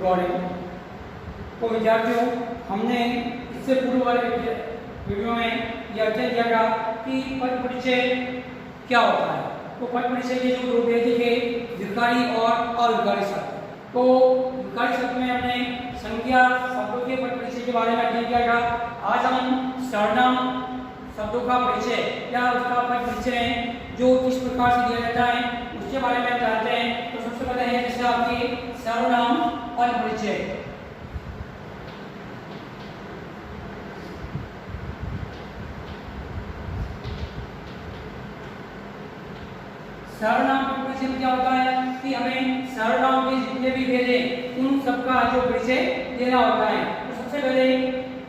Morning. तो विद्यार्थियों, हमने इससे पूर्व वाले वीडियो में यह अध्ययन किया था कि पद परिचय क्या होता है। तो पद परिचय के जो दो भेद थे, विकारी और अविकारी शब्द। तो विकारी शब्द में हमने संज्ञा शब्दों के पद परिचय के बारे में अध्ययन किया था। आज हम सर्वनाम शब्दों का परिचय या उसका पद परिचय जो किस प्रकार से दिया जाता है उसके बारे में जानते हैं। तो सबसे पहले है जैसे आपकी सर्वनाम पद परिचय। सर्वनाम पद परिचय में क्या होता है कि हमें सर्वनाम के जितने भी भेद हैं उन सबका जो परिचय देना होता है। तो सबसे पहले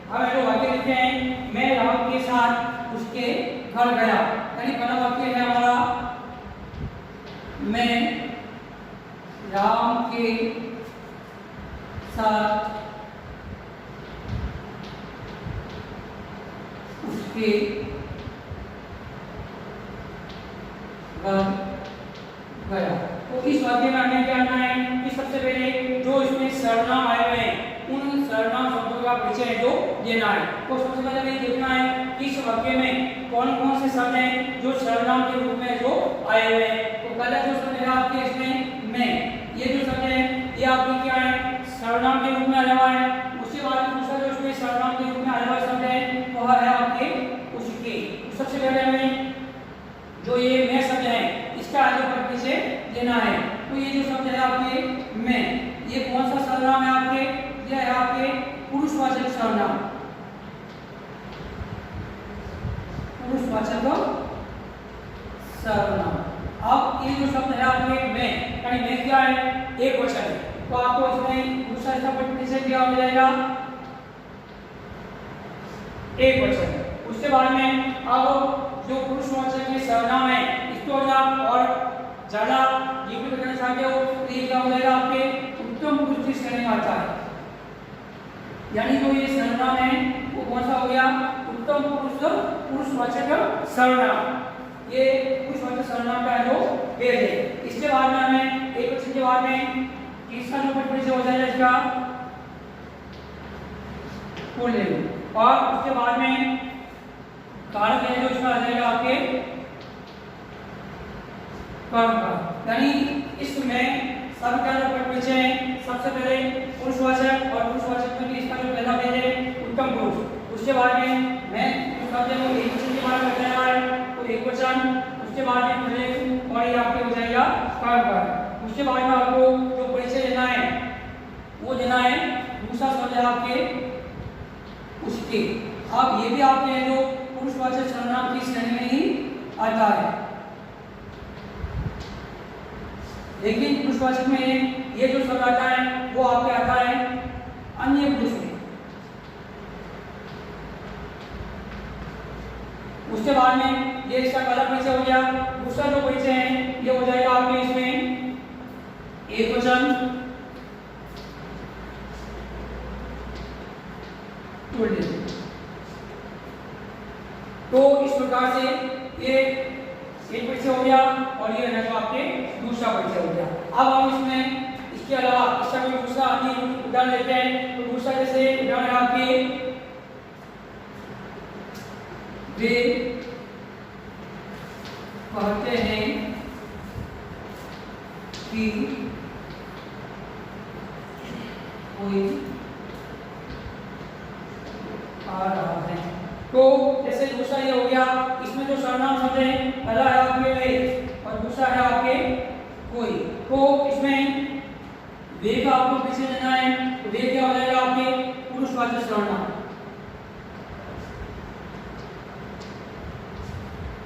हम जो वाक्य लिखते हैं, मैं राम के साथ उसके घर गया, यानी पहला वाक्य है हमारा मैं राम के साथ उसके घर गया। तो इस वाक्य में हमें क्या करना है कि सबसे पहले जो इसमें सर्वनाम आए हुए हैं उन सर्वनाम शब्दों का परिचय जो देना है। तो सबसे पहले हमें देखना है कि इस वाक्य में कौन कौन से शब्द हैं जो सर्वनाम के रूप में जो आए हुए हैं। तो पहला जो शब्द है आपके इसमें मैं, ये जो शब्द है ये आपके क्या है सर्वनाम के रूप में आया हुआ है। उसके बाद दूसरा जो इसमें सर्वनाम के रूप में आया हुआ शब्द है वह है आपके उसके। सबसे पहले हमें जो ये मैं शब्द है इसका आगे परिचय देना है। तो ये जो शब्द है आपके मैं, ये कौन सा सर्वनाम है आपके, यह है आपके पुरुषवाचक सर्वनाम। पुरुषवाचक सर्वनाम। अब ये जो शब्द है आपके मैं, यानी मैं क्या है एक वचन है। तो आपको इसमें दूसरा इसका परिचय क्या हो जाएगा एक वचन। उसके बाद में अब जो पुरुषवाचक के सर्वनाम है इसको आप और ज्यादा निरूपित करना चाहते हो तो ये क्या हो जाएगा आपके उत्तम पुरुष की श्रेणी में आता है। यानी जो ये सर्वनाम है वो कौन सा हो गया उत्तम पुरुषवाचक सर्वनाम। ये पुरुषवाचक सर्वनाम का जो भेद है। इसके बाद में हमें एक वचन के बाद में तीसरा जो परिचय हो जाएगा इसका पुल्लिंग। और उसके बाद में कारक है जो इसका आ जाएगा आपके कर्म का। यानी इसमें सब का जो परिचय है सबसे पहले पुरुषवाचक और पुरुषवाचक में इसका जो पहला भेद है उत्तम पुरुष। उसके बाद में मैं शब्द है वो एक वचन के बारे में बताया है तो एक वचन। उसके बाद में पुल्लिंग और ये आपके हो जाएगा कर्म का। उसके बाद में आपको जो परिचय देना है वो देना है दूसरा शब्द है आपके उसके। अब ये भी आपके जो पुरुषवाचक सर्वनाम की श्रेणी में ही आता है, लेकिन पुरुषवाचक में ये जो शब्द आता है वो आपके आता है अन्य पुरुष में। उसके बाद में ये इसका पहला परिचय हो गया। दूसरा जो परिचय है ये हो जाएगा आपके इसमें एक वचन पुल्लिंग। तो इस प्रकार से ये एक परिचय हो गया और ये है जो आपके दूसरा परिचय हो गया। अब हम इसमें इसके अलावा इसका कोई दूसरा अन्य उदाहरण लेते हैं। तो दूसरा जैसे उदाहरण है आपके वे कहते हैं कि कोई आ रहा है। तो जैसे दूसरा ये हो गया, इसमें जो सर्वनाम शब्द है पहला है आपके वे और दूसरा है आपके कोई। तो इसमें वे का आपको परिचय देना है तो वे क्या हो जाएगा आपके पुरुषवाचक सर्वनाम।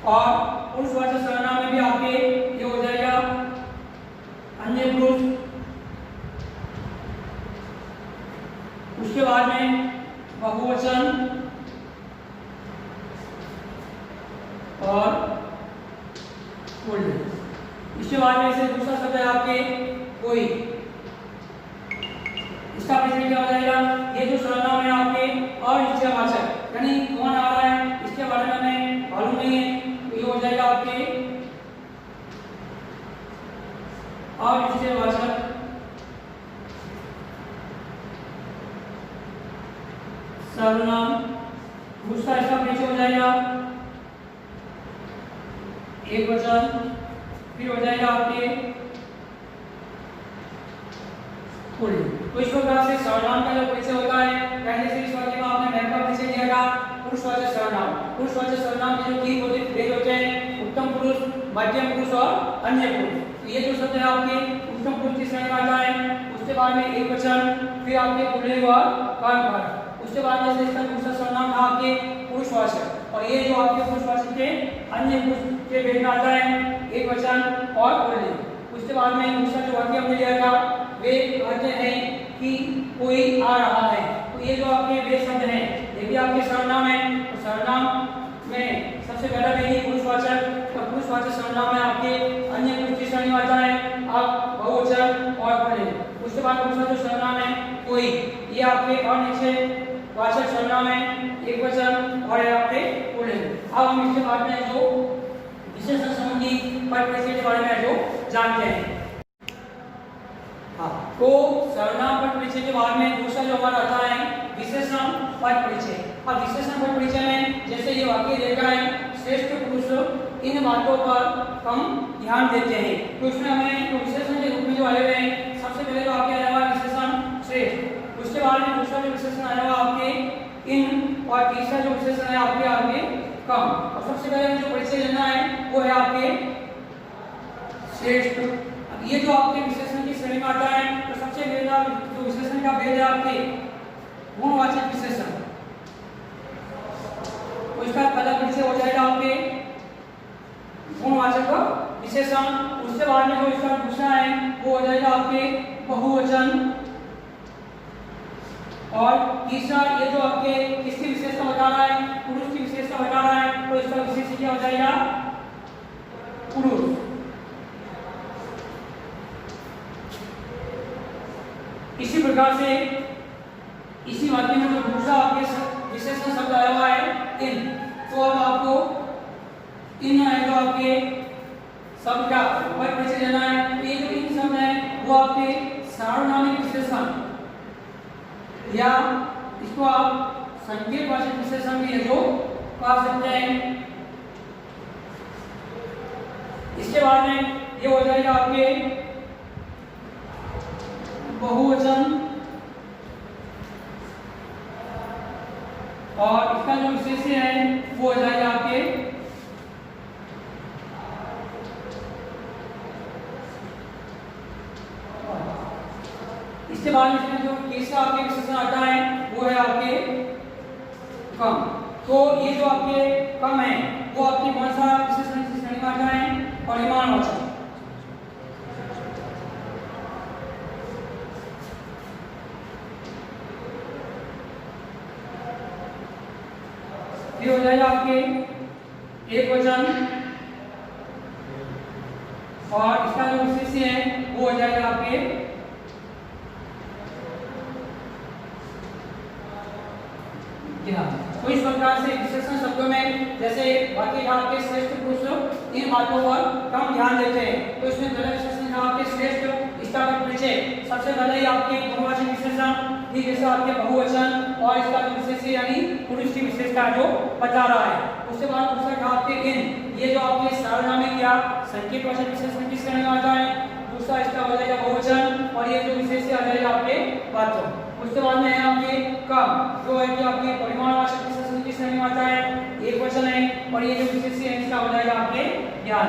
और पुरुषवाचक सर्वनाम में भी आपके ये हो जाएगा अन्य पुरुष। उसके बाद में बहुवचन और पुल्लिंग। इसके बाद में से दूसरा शब्द है आपके कोई। इसका परिचय क्या हो जाएगा, ये जो सर्वनाम है आपके अनिश्चयवाचक, यानी कौन आ रहा है इसके बारे में हमें मालूम नहीं है। तो ये हो जाएगा आपके अनिश्चयवाचक सर्वनाम, दूसरा इसका परिचय हो जाएगा एक वचन, फिर हो जाएगा आपके पुल्लिंग। तो इस प्रकार से सर्वनाम का जो परिचय होता है, पहले से इस वाक्य में आपने मैप का परिचय दिया था, पुरुषवाचक सर्वनाम। पुरुषवाचक सर्वनाम के जो तीन भेद होते हैं, उत्तम पुरुष, मध्यम पुरुष और अन्य पुरुष। तो ये जो शब्द है आपके उत्तम पुरुष की श्रेणी में आता है, उसके बाद में एक वचन, फिर आपके पुल्लिंग और कर्मधारय, उसके बाद में इसका दूसरा सर्वनाम था आपके पुरुषवाचक, और ये जो आपके पुरुषवाचक के अन्य पुरुष के भेद में आता है एक वचन और पुल्लिंग। उसके बाद में दूसरा जो वाक्य हमने लिया था वे कहते हैं कि कोई आ रहा है। तो ये जो आपके वे शब्द हैं ये भी आपके सर्वनाम है। तो सर्वनाम में सबसे पहला वे पुरुषवाचक, तो पुरुषवाचक सर्वनाम में आपके अन्य पुरुष की श्रेणी में आता है आप बहुवचन और पुल्लिंग। उसके बाद दूसरा जो सर्वनाम है कोई, ये आपके अनिश्चयवाचक सर्वनाम है एक वचन और ये आपके पुल्लिंग। अब हम इसके बाद में जो विशेषण संबंधी पद परिचय के बारे में जो जानते हैं। हाँ, तो सर्वनाम पद परिचय के बाद में दूसरा जो हमारा आता है विशेषण पद परिचय। अब विशेषण पद परिचय में जैसे ये वाक्य देखा है श्रेष्ठ पुरुष इन बातों पर कम ध्यान देते हैं, तो इसमें हमें तो विशेषण के रूप में जो आए हुए हैं, सबसे पहले तो आपके आया हुआ विशेषण श्रेष्ठ, उसके बाद में दूसरा जो विशेषण आया हुआ आपके इन, और तीसरा जो विशेषण है आपके कम। और सबसे पहले जो परिचय लेना है वो है आपके श्रेष्ठ। अब ये जो आपके विशेषण की श्रेणी में आता है, तो सबसे पहला जो विशेषण का भेद है आपके गुणवाचक विशेषण, तो इसका पहला परिचय हो जाएगा आपके गुणवाचक विशेषण। उसके बाद में जो इसका दूसरा है वो हो जाएगा आपके बहुवचन, और तीसरा ये जो आपके किसकी विशेषता बता रहा है, पुरुष की विशेषता बता रहा है, तो इसका विशेषण क्या हो जाएगा पुरुष। इसी प्रकार से इसी वाक्य में जो दूसरा आपके विशेषण शब्द आया हुआ है इन, तो अब आपको इन है जो आपके शब्द का पद परिचय देना है। तो ये जो इन शब्द है वो आपके सार्वनामिक विशेषण या इसको आप संकेतवाचक विशेषण भी है जो कह सकते हैं। इसके बाद में ये हो जाएगा आपके बहुवचन, और इसका जो विशेष्य है वो हो जाएगा आपके इसके बाद इसमें जो तीसरा आपके विशेषण आता है वो है आपके कम। तो ये जो आपके कम है वो आपके कौन सा विशेषण की श्रेणी में आता है, परिमाणवाचक। ये हो जाएगा आपके एक वचन, और इसका जो विशेष्य है वो हो जाएगा आपके ध्यान। तो इस प्रकार से विशेषण शब्दों में जैसे वाक्य का आपके श्रेष्ठ पुरुष इन बातों पर कम ध्यान देते हैं, तो इसमें पहला विशेषण था आपके श्रेष्ठ, इसका परिचय सबसे पहले ही आपके गुणवाचक विशेषण, ठीक जैसे आपके बहुवचन, और इसका जो विशेष्य यानी पुरुष की विशेषता जो बता रहा है। उसके बाद दूसरा था आपके इन, ये जो आपके सार्वनामिक या संकेतवाचक विशेषण की श्रेणी में आता है। दूसरा इसका हो जाएगा बहुवचन, और ये जो विशेष्य आ जाएगा आपके वाचक। उसके बाद में है आपके कम, जो है कि आपके परिमाणवाचक विशेषण की श्रेणी में आता है, एक वचन है, और ये जो विशेष्य है इसका हो जाएगा आपके ज्ञान।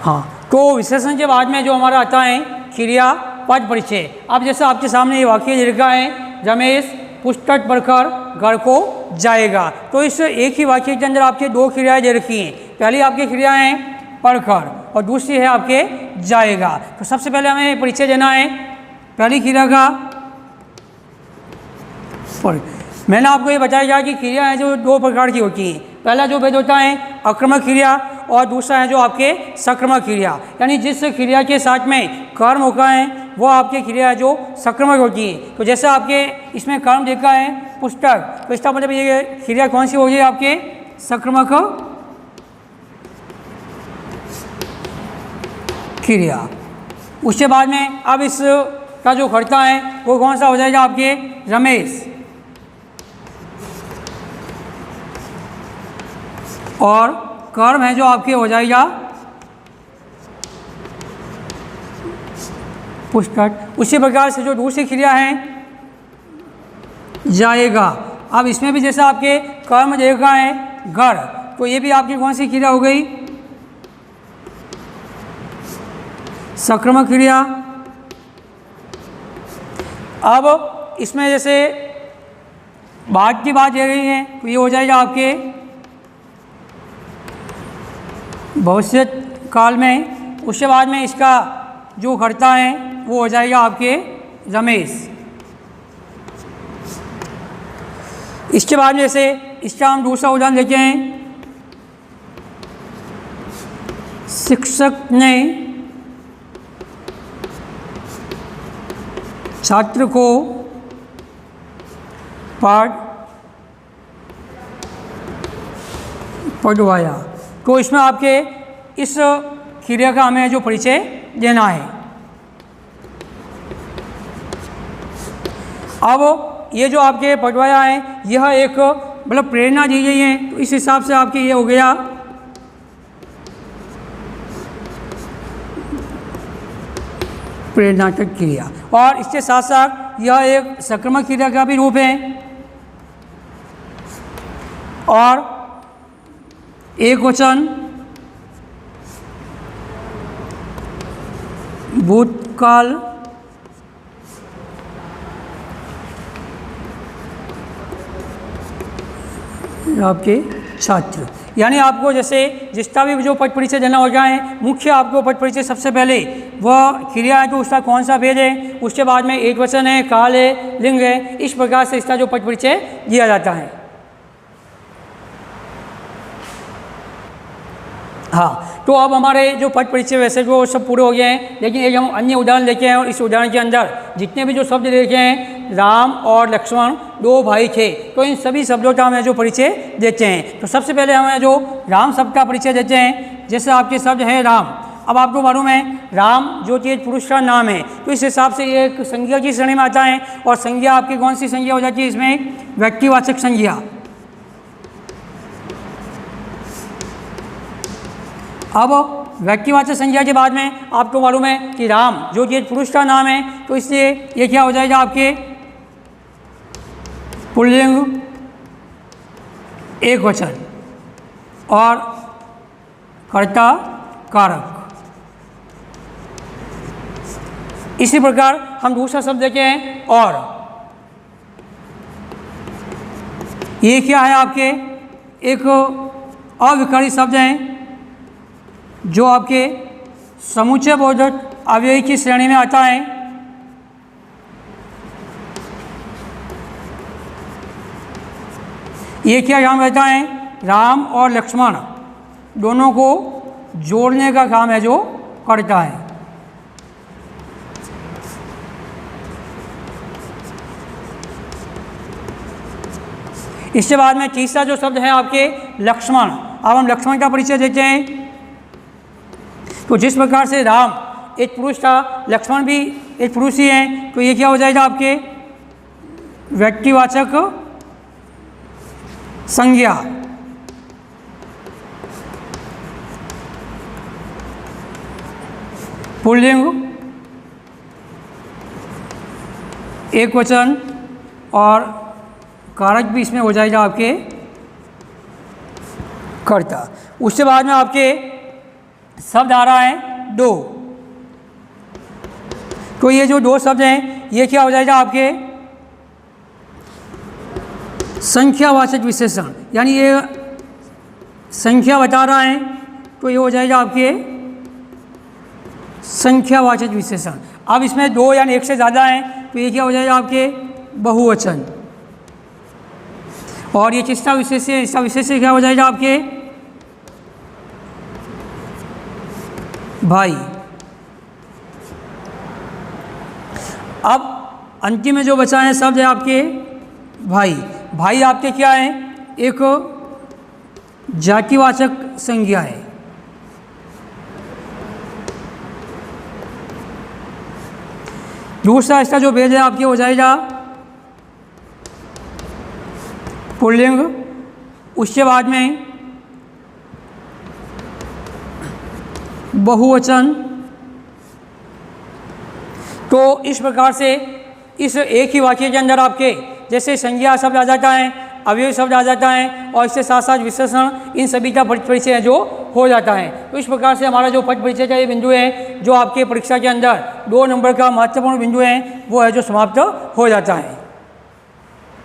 हाँ, तो विशेषण के बाद में जो हमारा आता है क्रिया पद परिचय। अब जैसे आपके सामने ये वाक्य लिखा है रमेश पुस्तक पढ़कर घर को जाएगा, तो इस एक ही वाक्य के अंदर आपके दो क्रियाएं दे रखी हैं। पहली आपकी क्रिया है पढ़कर और दूसरी है आपके जाएगा। तो सबसे पहले हमें परिचय देना है पहली क्रिया का पढ़। मैंने आपको ये बताया कि क्रिया है जो दो प्रकार की होती हैं। पहला जो भेद होता है आक्रामक क्रिया, और दूसरा है जो आपके सक्रमक क्रिया, यानी जिस क्रिया के साथ में कर्म होता है वो आपकी क्रिया है जो सक्रमक होती है। तो जैसे आपके इसमें कर्म देखा है पुस्तक, तो इसका मतलब ये क्रिया कौन सी होगी आपके सक्रमक क्रिया। उसके बाद में अब इस का जो कर्ता है वो कौन सा हो जाएगा आपके, रमेश। और कर्म है जो आपके हो जाएगा पुष्कर। उसी प्रकार से जो दूसरी क्रिया है जाएगा, अब इसमें भी जैसा आपके कर्म देखा है घर, तो ये भी आपकी कौन सी क्रिया हो गई, सक्रामक क्रिया। अब इसमें जैसे बाद की बात ये रही है तो ये हो जाएगा आपके भविष्य काल में। उसके बाद में इसका जो कर्ता है वो हो जाएगा आपके रमेश। इसके बाद जैसे इसका हम दूसरा उदाहरण लेते हैं, शिक्षक ने छात्र को पाठ पढ़वाया, तो इसमें आपके इस क्रिया का हमें जो परिचय देना है। अब ये जो आपके पढ़वाया है यह एक मतलब प्रेरणा दी गई है, तो इस हिसाब से आपके ये हो गया प्रेरणात्मक क्रिया। और इसके साथ साथ यह एक सक्रामक क्रिया का भी रूप है। और एक वचन भूतकाल आपके छात्र, यानी आपको जैसे जिसका भी जो पद परिचय देना हो जाए, मुख्य आपको पद परिचय सबसे पहले वह क्रिया है तो उसका कौन सा भेद है, उसके बाद में एक वचन है, काल है, लिंग है, इस प्रकार से इसका जो पद परिचय दिया जाता है। हाँ, तो अब हमारे जो पद परिचय वैसे जो सब पूरे हो गए हैं, लेकिन एक हम अन्य उदाहरण लेके हैं और इस उदाहरण के अंदर जितने भी जो शब्द देखे हैं, राम और लक्ष्मण दो भाई थे, तो इन सभी शब्दों का हमें जो परिचय देते हैं। तो सबसे पहले हमें जो राम शब्द का परिचय देते हैं, जैसे आपके शब्द है राम। अब आपको मालूम है राम जो कि एक पुरुष का नाम है, तो इस हिसाब से ये एक संज्ञा की श्रेणी में आता है। और संज्ञा आपकी कौन सी संज्ञा हो जाती है इसमें, व्यक्तिवाचक संज्ञा। अब व्यक्तिवाचक संज्ञा के बाद में आपको मालूम है कि राम जो कि एक पुरुष का नाम है, तो इसलिए ये क्या हो जाएगा आपके पुल्लिंग एक वचन और कर्ता कारक। इसी प्रकार हम दूसरा शब्द देखे हैं और, ये क्या है आपके एक अविकारी शब्द है जो आपके समुच्चय बोधक अव्ययी की श्रेणी में आता है। ये क्या काम रहता है, राम और लक्ष्मण दोनों को जोड़ने का काम है जो करता है। इसके बाद में तीसरा जो शब्द है आपके लक्ष्मण। अब हम लक्ष्मण का परिचय देते हैं। तो जिस प्रकार से राम एक पुरुष था, लक्ष्मण भी एक पुरुष ही है, तो ये क्या हो जाएगा आपके व्यक्तिवाचक संज्ञा। पुल्लिंग एक वचन और कारक भी इसमें हो जाएगा आपके कर्ता। उसके बाद में आपके शब्द आ रहा है दो। तो ये जो दो शब्द हैं ये क्या हो जाएगा आपके संख्यावाचक विशेषण, यानी ये संख्या बता रहा है, तो ये हो जाएगा आपके संख्यावाचक विशेषण। अब इसमें दो यानी एक से ज़्यादा हैं, तो ये क्या हो जाएगा आपके बहुवचन। और ये किसका विशेष है, इसका विशेष क्या हो जाएगा आपके भाई। अब अंतिम में जो बचा है शब्द है आपके भाई। भाई आपके क्या है, एक जातिवाचक संज्ञा है। दूसरा इसका जो भेद है आपके हो जाएगा पुल्लिंग, उसके बाद में बहुवचन। तो इस प्रकार से इस एक ही वाक्य के अंदर आपके जैसे संज्ञा शब्द आ जाता है, अवयव शब्द आ जाता है और इसके साथ साथ विशेषण, इन सभी का पद परिचय जो हो जाता है। तो इस प्रकार से हमारा जो पद परिचय का ये बिंदु है जो आपके परीक्षा के अंदर 2 नंबर का महत्वपूर्ण बिंदु है वो है जो समाप्त हो जाता है।